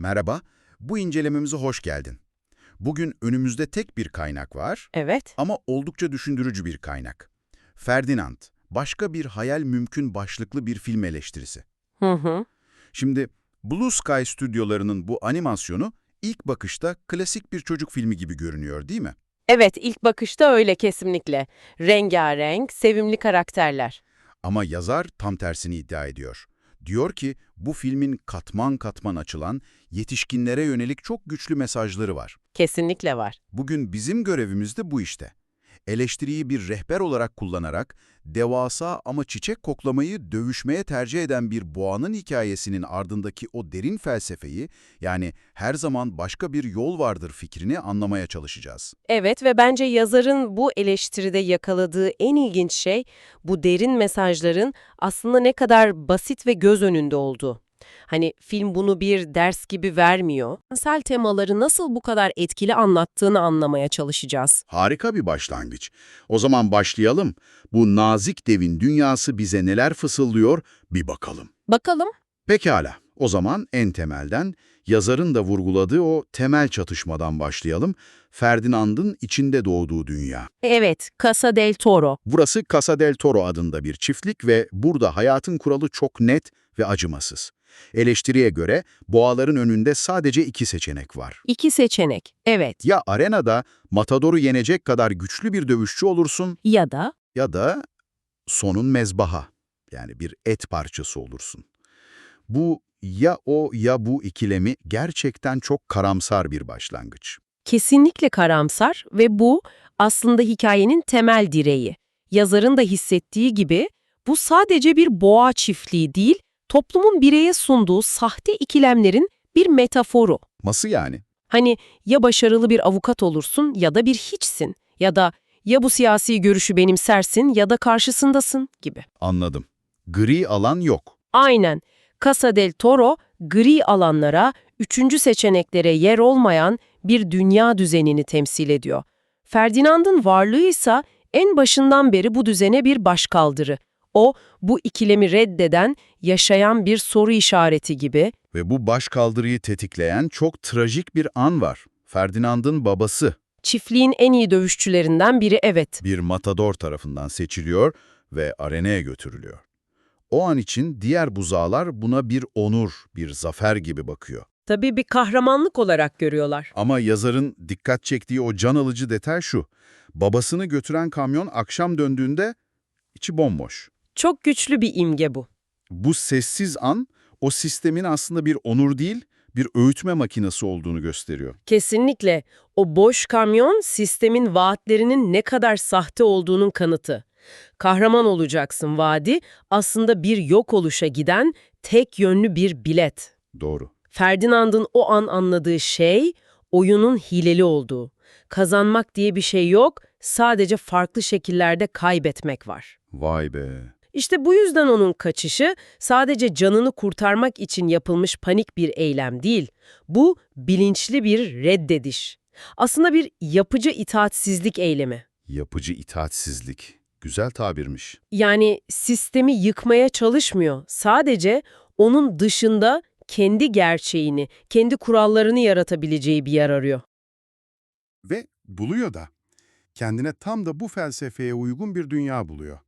Merhaba, bu incelememize hoş geldin. Bugün önümüzde tek bir kaynak var Evet. ama oldukça düşündürücü bir kaynak. Ferdinand, başka bir hayal mümkün başlıklı bir film eleştirisi. Hı hı. Şimdi Blue Sky stüdyolarının bu animasyonu ilk bakışta klasik bir çocuk filmi gibi görünüyor, değil mi? Evet, ilk bakışta öyle kesinlikle. Rengarenk, sevimli karakterler. Ama yazar tam tersini iddia ediyor. Diyor ki bu filmin katman katman açılan, yetişkinlere yönelik çok güçlü mesajları var. Kesinlikle var. Bugün bizim görevimiz de bu işte. Eleştiriyi bir rehber olarak kullanarak, devasa ama çiçek koklamayı dövüşmeye tercih eden bir boğanın hikayesinin ardındaki o derin felsefeyi, yani her zaman başka bir yol vardır fikrini anlamaya çalışacağız. Evet ve bence yazarın bu eleştiride yakaladığı en ilginç şey bu derin mesajların aslında ne kadar basit ve göz önünde olduğu. Hani film bunu bir ders gibi vermiyor. Evrensel temaları nasıl bu kadar etkili anlattığını anlamaya çalışacağız. Harika bir başlangıç. O zaman başlayalım. Bu nazik devin dünyası bize neler fısıldıyor bir bakalım. Bakalım. Pekala, o zaman en temelden, yazarın da vurguladığı o temel çatışmadan başlayalım. Ferdinand'ın içinde doğduğu dünya. Evet, Casa del Toro. Burası Casa del Toro adında bir çiftlik ve burada hayatın kuralı çok net ve acımasız. Eleştiriye göre boğaların önünde sadece iki seçenek var. İki seçenek. Evet. Ya arenada Matador'u yenecek kadar güçlü bir dövüşçü olursun Ya da ya da sonun mezbaha, yani bir et parçası olursun. Bu ya o ya bu ikilemi gerçekten çok karamsar bir başlangıç. kesinlikle karamsar ve bu aslında hikayenin temel direği. Yazarın da hissettiği gibi bu sadece bir boğa çiftliği değil, toplumun bireye sunduğu sahte ikilemlerin bir metaforu. Nasıl yani? Hani ya başarılı bir avukat olursun ya da bir hiçsin ya da ya bu siyasi görüşü benimsersin ya da karşısındasın gibi. Anladım. Gri alan yok. Aynen. Casa del Toro, gri alanlara, üçüncü seçeneklere yer olmayan bir dünya düzenini temsil ediyor. Ferdinand'ın varlığı ise en başından beri bu düzene bir başkaldırı. O, bu ikilemi reddeden, yaşayan bir soru işareti gibi. Ve bu başkaldırıyı tetikleyen çok trajik bir an var. Ferdinand'ın babası Çiftliğin en iyi dövüşçülerinden biri evet. bir matador tarafından seçiliyor ve arenaya götürülüyor. O an için diğer buzağılar buna bir onur, bir zafer gibi bakıyor. Tabii bir kahramanlık olarak görüyorlar. Ama yazarın dikkat çektiği o can alıcı detay şu: babasını götüren kamyon akşam döndüğünde içi bomboş. Çok güçlü bir imge bu. Bu sessiz an, o sistemin aslında bir onur değil, bir öğütme makinesi olduğunu gösteriyor. Kesinlikle. O boş kamyon sistemin vaatlerinin ne kadar sahte olduğunun kanıtı. Kahraman olacaksın vaadi aslında bir yok oluşa giden tek yönlü bir bilet. Doğru. Ferdinand'ın o an anladığı şey oyunun hileli olduğu. Kazanmak diye bir şey yok, sadece farklı şekillerde kaybetmek var. Vay be. İşte bu yüzden onun kaçışı sadece canını kurtarmak için yapılmış panik bir eylem değil. Bu bilinçli bir reddediş. Aslında bir yapıcı itaatsizlik eylemi. Yapıcı itaatsizlik. Güzel tabirmiş. Yani sistemi yıkmaya çalışmıyor. Sadece onun dışında kendi gerçeğini, kendi kurallarını yaratabileceği bir yer arıyor. Ve buluyor da. Kendine tam da bu felsefeye uygun bir dünya buluyor.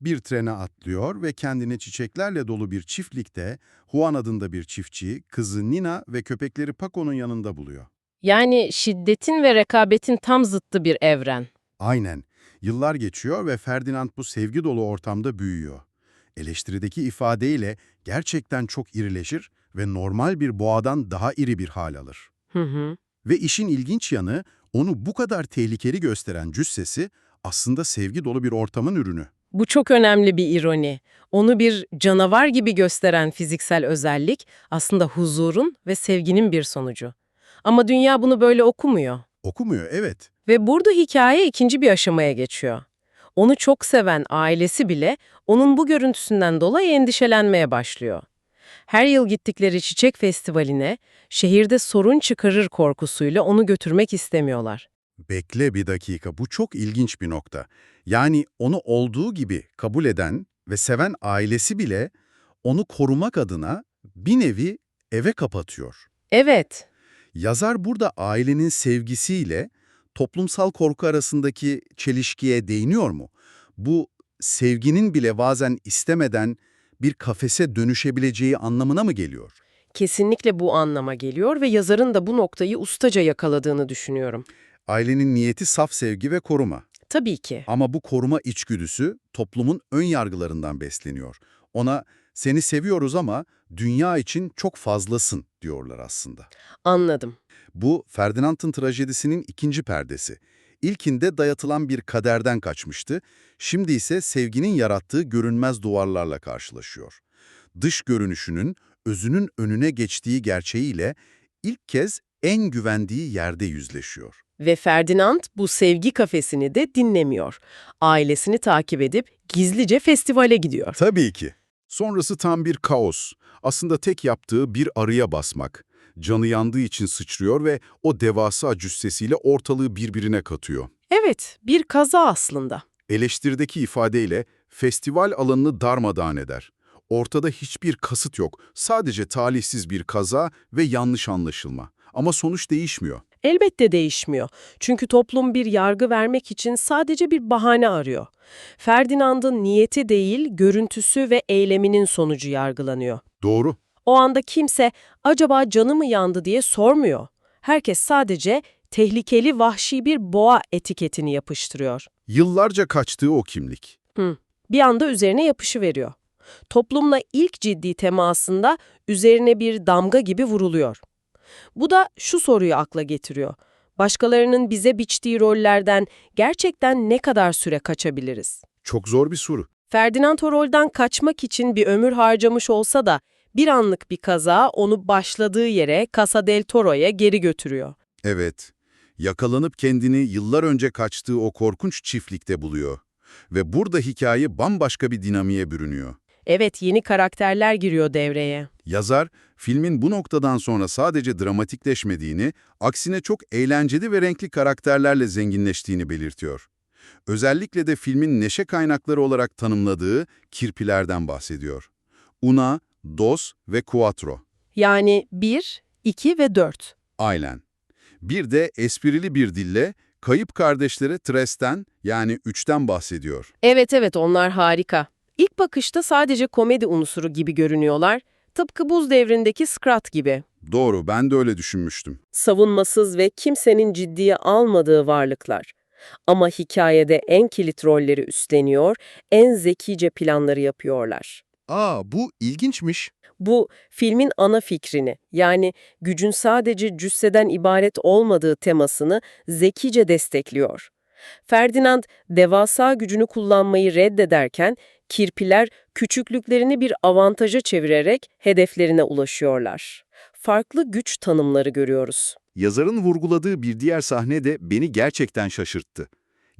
Bir trene atlıyor ve kendini çiçeklerle dolu bir çiftlikte Juan adında bir çiftçi, kızı Nina ve köpekleri Paco'nun yanında buluyor. Yani şiddetin ve rekabetin tam zıttı bir evren. Aynen. Yıllar geçiyor ve Ferdinand bu sevgi dolu ortamda büyüyor. Eleştirideki ifadeyle gerçekten çok irileşir ve normal bir boğadan daha iri bir hal alır. Hı hı. Ve işin ilginç yanı, onu bu kadar tehlikeli gösteren cüssesi aslında sevgi dolu bir ortamın ürünü. Bu çok önemli bir ironi. Onu bir canavar gibi gösteren fiziksel özellik aslında huzurun ve sevginin bir sonucu. Ama dünya bunu böyle okumuyor. Okumuyor, evet. Ve burada hikaye ikinci bir aşamaya geçiyor. Onu çok seven ailesi bile onun bu görüntüsünden dolayı endişelenmeye başlıyor. Her yıl gittikleri çiçek festivaline şehirde sorun çıkarır korkusuyla onu götürmek istemiyorlar. Bekle bir dakika, bu çok ilginç bir nokta. Yani onu olduğu gibi kabul eden ve seven ailesi bile onu korumak adına bir nevi eve kapatıyor. Evet. Yazar burada ailenin sevgisiyle toplumsal korku arasındaki çelişkiye değiniyor mu? Bu sevginin bile bazen istemeden bir kafese dönüşebileceği anlamına mı geliyor? Kesinlikle bu anlama geliyor ve yazarın da bu noktayı ustaca yakaladığını düşünüyorum. Ailenin niyeti saf sevgi ve koruma. Tabii ki. Ama bu koruma içgüdüsü toplumun ön yargılarından besleniyor. Ona seni seviyoruz ama dünya için çok fazlasın diyorlar aslında. Anladım. Bu Ferdinand'ın trajedisinin ikinci perdesi. İlkinde dayatılan bir kaderden kaçmıştı, şimdi ise sevginin yarattığı görünmez duvarlarla karşılaşıyor. Dış görünüşünün, özünün önüne geçtiği gerçeğiyle ilk kez en güvendiği yerde yüzleşiyor. Ve Ferdinand bu sevgi kafesini de dinlemiyor. Ailesini takip edip gizlice festivale gidiyor. Tabii ki. Sonrası tam bir kaos. Aslında tek yaptığı bir arıya basmak. Canı yandığı için sıçrıyor ve o devasa cüssesiyle ortalığı birbirine katıyor. Evet, bir kaza aslında. Eleştirideki ifadeyle festival alanını darmadağın eder. Ortada hiçbir kasıt yok, sadece talihsiz bir kaza ve yanlış anlaşılma. Ama sonuç değişmiyor. Elbette değişmiyor. Çünkü toplum bir yargı vermek için sadece bir bahane arıyor. Ferdinand'ın niyeti değil, görüntüsü ve eyleminin sonucu yargılanıyor. Doğru. O anda kimse acaba canı mı yandı diye sormuyor. Herkes sadece tehlikeli vahşi bir boğa etiketini yapıştırıyor. Yıllarca kaçtığı o kimlik. Bir anda üzerine yapışıveriyor. Toplumla ilk ciddi temasında üzerine bir damga gibi vuruluyor. Bu da şu soruyu akla getiriyor. Başkalarının bize biçtiği rollerden gerçekten ne kadar süre kaçabiliriz? Çok zor bir soru. Ferdinand o rolden kaçmak için bir ömür harcamış olsa da bir anlık bir kaza onu başladığı yere Casa del Toro'ya geri götürüyor. Evet, yakalanıp kendini yıllar önce kaçtığı o korkunç çiftlikte buluyor. Ve burada hikaye bambaşka bir dinamiğe bürünüyor. Evet, yeni karakterler giriyor devreye. Yazar, filmin bu noktadan sonra sadece dramatikleşmediğini, aksine çok eğlenceli ve renkli karakterlerle zenginleştiğini belirtiyor. Özellikle de filmin neşe kaynakları olarak tanımladığı kirpilerden bahsediyor. Una, Dos ve Cuatro. Yani 1, 2 ve 4. Aynen. Bir de esprili bir dille kayıp kardeşleri Tres'ten yani üçten bahsediyor. Evet, onlar harika. İlk bakışta sadece komedi unsuru gibi görünüyorlar. Tıpkı Buz Devri'ndeki Scrat gibi. Doğru, ben de öyle düşünmüştüm. Savunmasız ve kimsenin ciddiye almadığı varlıklar. Ama hikayede en kilit rolleri üstleniyor, en zekice planları yapıyorlar. Bu ilginçmiş. Bu filmin ana fikrini, yani gücün sadece cüsseden ibaret olmadığı temasını zekice destekliyor. Ferdinand devasa gücünü kullanmayı reddederken kirpiler küçüklüklerini bir avantaja çevirerek hedeflerine ulaşıyorlar. Farklı güç tanımları görüyoruz. Yazarın vurguladığı bir diğer sahne de beni gerçekten şaşırttı.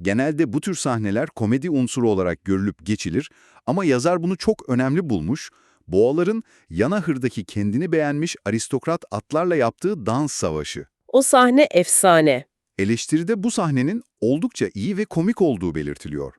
Genelde bu tür sahneler komedi unsuru olarak görülüp geçilir ama yazar bunu çok önemli bulmuş, boğaların Yanahır'daki kendini beğenmiş aristokrat atlarla yaptığı dans savaşı. O sahne efsane. Eleştiride bu sahnenin oldukça iyi ve komik olduğu belirtiliyor.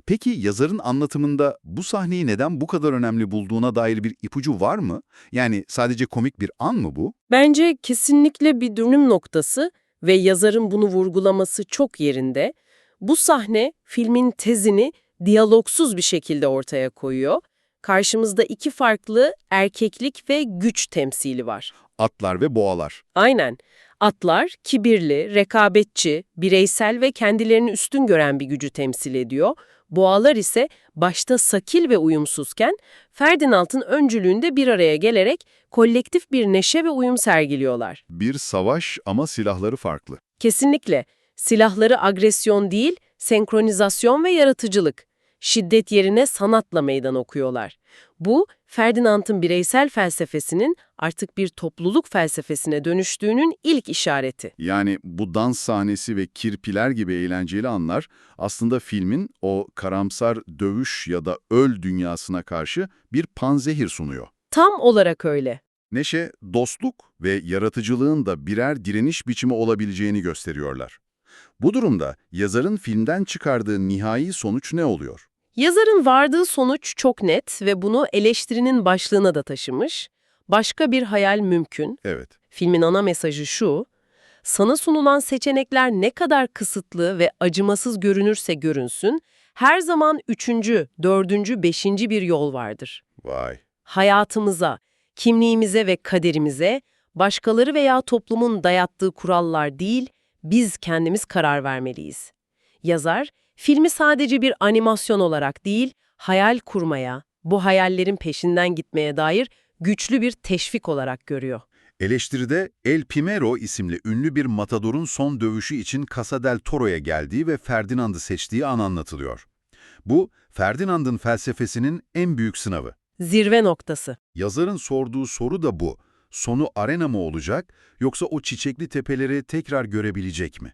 Peki yazarın anlatımında bu sahneyi neden bu kadar önemli bulduğuna dair bir ipucu var mı? Yani sadece komik bir an mı bu? Bence kesinlikle bir dönüm noktası ve yazarın bunu vurgulaması çok yerinde. Bu sahne filmin tezini diyalogsuz bir şekilde ortaya koyuyor. Karşımızda iki farklı erkeklik ve güç temsili var. Atlar ve boğalar. Aynen. Atlar kibirli, rekabetçi, bireysel ve kendilerini üstün gören bir gücü temsil ediyor. Boğalar ise başta sakil ve uyumsuzken Ferdinand'ın öncülüğünde bir araya gelerek kolektif bir neşe ve uyum sergiliyorlar. Bir savaş ama silahları farklı. Kesinlikle. Silahları agresyon değil, senkronizasyon ve yaratıcılık. Şiddet yerine sanatla meydan okuyorlar. Bu, Ferdinand'ın bireysel felsefesinin artık bir topluluk felsefesine dönüştüğünün ilk işareti. Yani bu dans sahnesi ve kirpiler gibi eğlenceli anlar aslında filmin o karamsar dövüş ya da öl dünyasına karşı bir panzehir sunuyor. Tam olarak öyle. Neşe, dostluk ve yaratıcılığın da birer direniş biçimi olabileceğini gösteriyorlar. Bu durumda yazarın filmden çıkardığı nihai sonuç ne oluyor? Yazarın vardığı sonuç çok net ve bunu eleştirinin başlığına da taşımış. Başka bir hayal mümkün. Evet. Filmin ana mesajı şu: sana sunulan seçenekler ne kadar kısıtlı ve acımasız görünürse görünsün, her zaman üçüncü, dördüncü, beşinci bir yol vardır. Vay. Hayatımıza, kimliğimize ve kaderimize başkaları veya toplumun dayattığı kurallar değil, biz kendimiz karar vermeliyiz. Yazar, filmi sadece bir animasyon olarak değil, hayal kurmaya, bu hayallerin peşinden gitmeye dair güçlü bir teşvik olarak görüyor. Eleştiride El Primero isimli ünlü bir matadorun son dövüşü için Casa del Toro'ya geldiği ve Ferdinand'ı seçtiği an anlatılıyor. Bu, Ferdinand'ın felsefesinin en büyük sınavı. Zirve noktası. Yazarın sorduğu soru da bu. Sonu arena mı olacak, yoksa o çiçekli tepeleri tekrar görebilecek mi?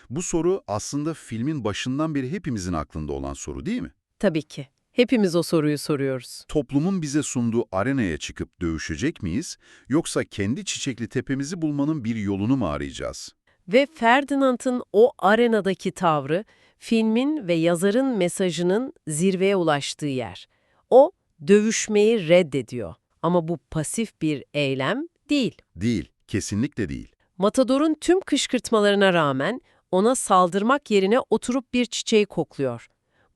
Bu soru aslında filmin başından beri hepimizin aklında olan soru değil mi? Tabii ki. Hepimiz o soruyu soruyoruz. Toplumun bize sunduğu arenaya çıkıp dövüşecek miyiz, yoksa kendi çiçekli tepemizi bulmanın bir yolunu mu arayacağız? Ve Ferdinand'ın o arenadaki tavrı, filmin ve yazarın mesajının zirveye ulaştığı yer. O, dövüşmeyi reddediyor. Ama bu pasif bir eylem değil. Değil, kesinlikle değil. Matador'un tüm kışkırtmalarına rağmen ona saldırmak yerine oturup bir çiçeği kokluyor.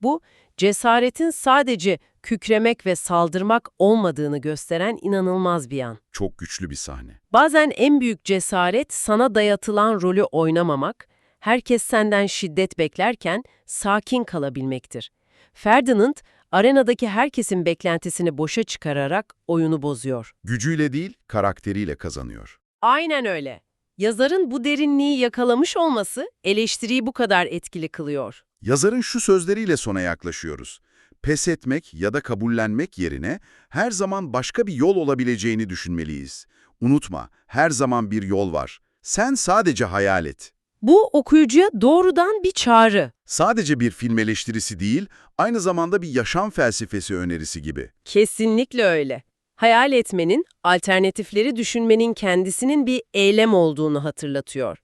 Bu, cesaretin sadece kükremek ve saldırmak olmadığını gösteren inanılmaz bir an. Çok güçlü bir sahne. Bazen en büyük cesaret sana dayatılan rolü oynamamak, herkes senden şiddet beklerken sakin kalabilmektir. Ferdinand, arenadaki herkesin beklentisini boşa çıkararak oyunu bozuyor. Gücüyle değil, karakteriyle kazanıyor. Aynen öyle. Yazarın bu derinliği yakalamış olması eleştiriyi bu kadar etkili kılıyor. Yazarın şu sözleriyle sona yaklaşıyoruz. Pes etmek ya da kabullenmek yerine her zaman başka bir yol olabileceğini düşünmeliyiz. Unutma, her zaman bir yol var. Sen sadece hayal et. Bu okuyucuya doğrudan bir çağrı. Sadece bir film eleştirisi değil, aynı zamanda bir yaşam felsefesi önerisi gibi. Kesinlikle öyle. Hayal etmenin, alternatifleri düşünmenin kendisinin bir eylem olduğunu hatırlatıyor.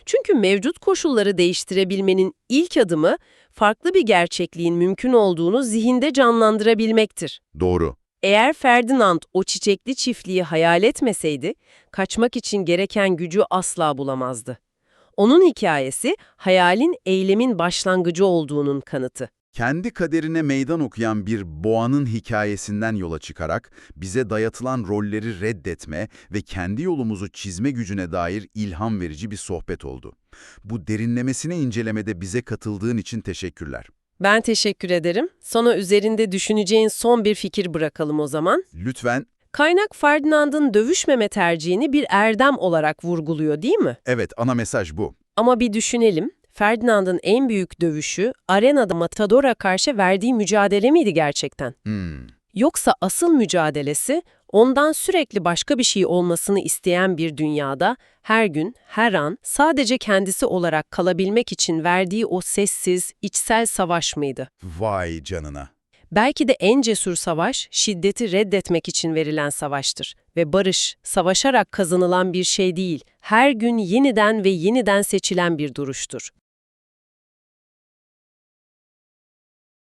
Çünkü mevcut koşulları değiştirebilmenin ilk adımı, farklı bir gerçekliğin mümkün olduğunu zihinde canlandırabilmektir. Doğru. Eğer Ferdinand o çiçekli çiftliği hayal etmeseydi, kaçmak için gereken gücü asla bulamazdı. Onun hikayesi, hayalin eylemin başlangıcı olduğunun kanıtı. Kendi kaderine meydan okuyan bir boğanın hikayesinden yola çıkarak bize dayatılan rolleri reddetme ve kendi yolumuzu çizme gücüne dair ilham verici bir sohbet oldu. Bu derinlemesine incelemede bize katıldığın için teşekkürler. Ben teşekkür ederim. Sana üzerinde düşüneceğin son bir fikir bırakalım o zaman. Lütfen, Kaynak Ferdinand'ın dövüşmeme tercihini bir erdem olarak vurguluyor, değil mi? evet, ana mesaj bu. Ama bir düşünelim. Ferdinand'ın en büyük dövüşü arenada Matador'a karşı verdiği mücadele miydi gerçekten? Yoksa asıl mücadelesi ondan sürekli başka bir şey olmasını isteyen bir dünyada her gün, her an sadece kendisi olarak kalabilmek için verdiği o sessiz, içsel savaş mıydı? Vay canına. Belki de en cesur savaş, şiddeti reddetmek için verilen savaştır. Ve barış, savaşarak kazanılan bir şey değil, her gün yeniden ve yeniden seçilen bir duruştur.